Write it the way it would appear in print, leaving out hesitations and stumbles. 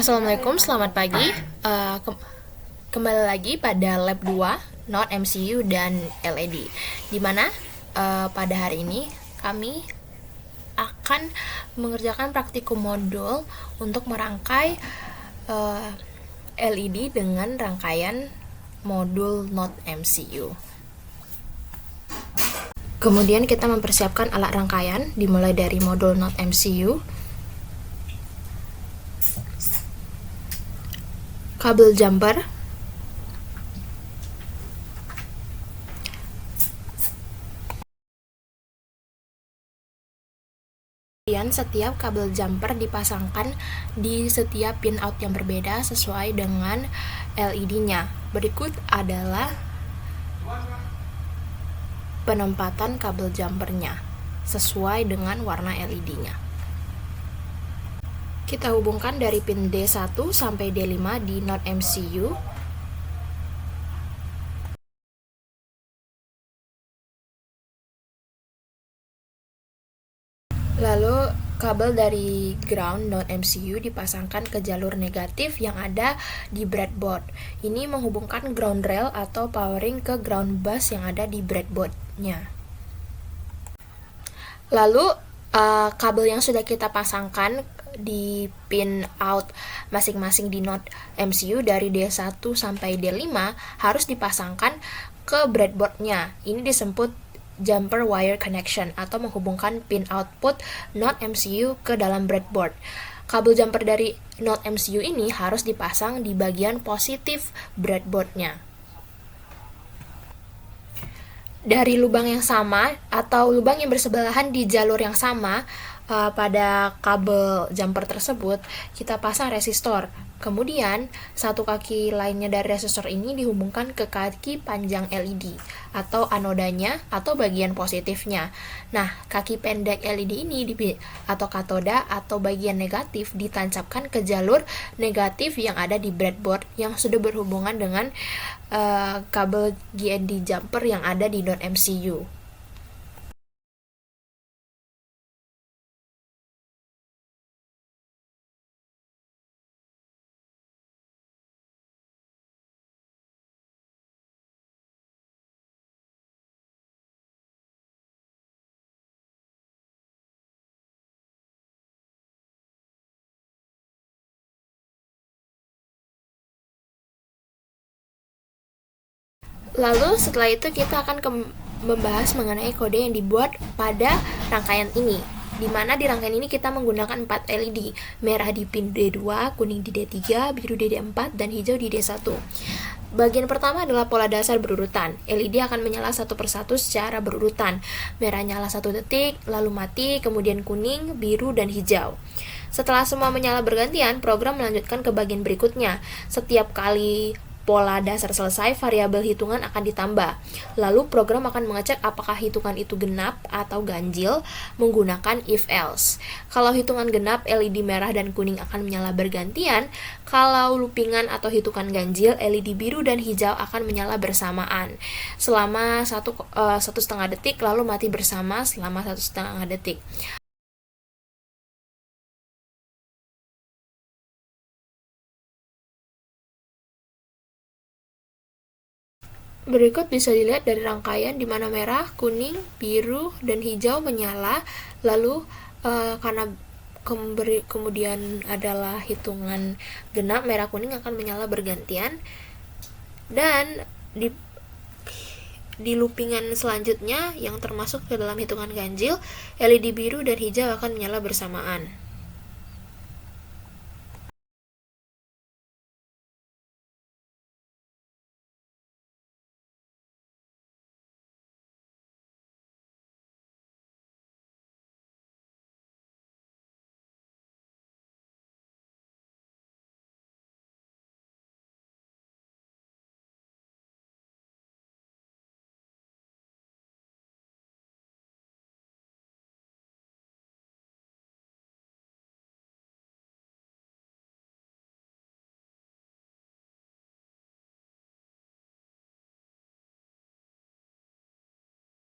Assalamualaikum, selamat pagi. Kembali lagi pada lab 2, Not MCU dan LED. Dimana pada hari ini kami akan mengerjakan praktikum modul untuk merangkai LED dengan rangkaian modul Not MCU. Kemudian kita mempersiapkan alat rangkaian dimulai dari modul Not MCU, kabel jumper, kemudian setiap kabel jumper dipasangkan di setiap pin out yang berbeda sesuai dengan LED-nya. Berikut adalah penempatan kabel jumpernya sesuai dengan warna LED-nya. Kita hubungkan dari pin D1 sampai D5 di Not MCU. Lalu kabel dari ground Not MCU dipasangkan ke jalur negatif yang ada di breadboard. Ini menghubungkan ground rail atau powering ke ground bus yang ada di breadboardnya. Lalu kabel yang sudah kita pasangkan di pin out masing-masing di Not MCU dari D1 sampai D5 harus dipasangkan ke breadboardnya. Ini disebut jumper wire connection atau menghubungkan pin output Not MCU ke dalam breadboard. Kabel jumper dari Not MCU ini harus dipasang di bagian positif breadboardnya. Dari lubang yang sama atau lubang yang bersebelahan di jalur yang sama pada kabel jumper tersebut, kita pasang resistor. Kemudian, satu kaki lainnya dari resistor ini dihubungkan ke kaki panjang LED atau anodanya atau bagian positifnya. Nah, kaki pendek LED ini atau katoda atau bagian negatif ditancapkan ke jalur negatif yang ada di breadboard yang sudah berhubungan dengan kabel GND jumper yang ada di Not MCU. Lalu setelah itu kita akan membahas mengenai kode yang dibuat pada rangkaian ini, di mana di rangkaian ini kita menggunakan 4 LED, merah di pin D2, kuning di D3, biru di D4, dan hijau di D1. Bagian pertama adalah pola dasar berurutan. LED akan menyala satu persatu secara berurutan. Merah nyala 1 detik, lalu mati, kemudian kuning, biru, dan hijau. Setelah semua menyala bergantian, program melanjutkan ke bagian berikutnya. Setiap kali pola dasar selesai, variabel hitungan akan ditambah. Lalu program akan mengecek apakah hitungan itu genap atau ganjil menggunakan if-else. Kalau hitungan genap, LED merah dan kuning akan menyala bergantian. Kalau loopingan atau hitungan ganjil, LED biru dan hijau akan menyala bersamaan selama 1,5 detik, lalu mati bersama selama 1,5 detik. Berikut bisa dilihat dari rangkaian di mana merah, kuning, biru, dan hijau menyala. Lalu karena kemudian adalah hitungan genap, merah kuning akan menyala bergantian. Dan di loopingan selanjutnya yang termasuk ke dalam hitungan ganjil, LED biru dan hijau akan menyala bersamaan.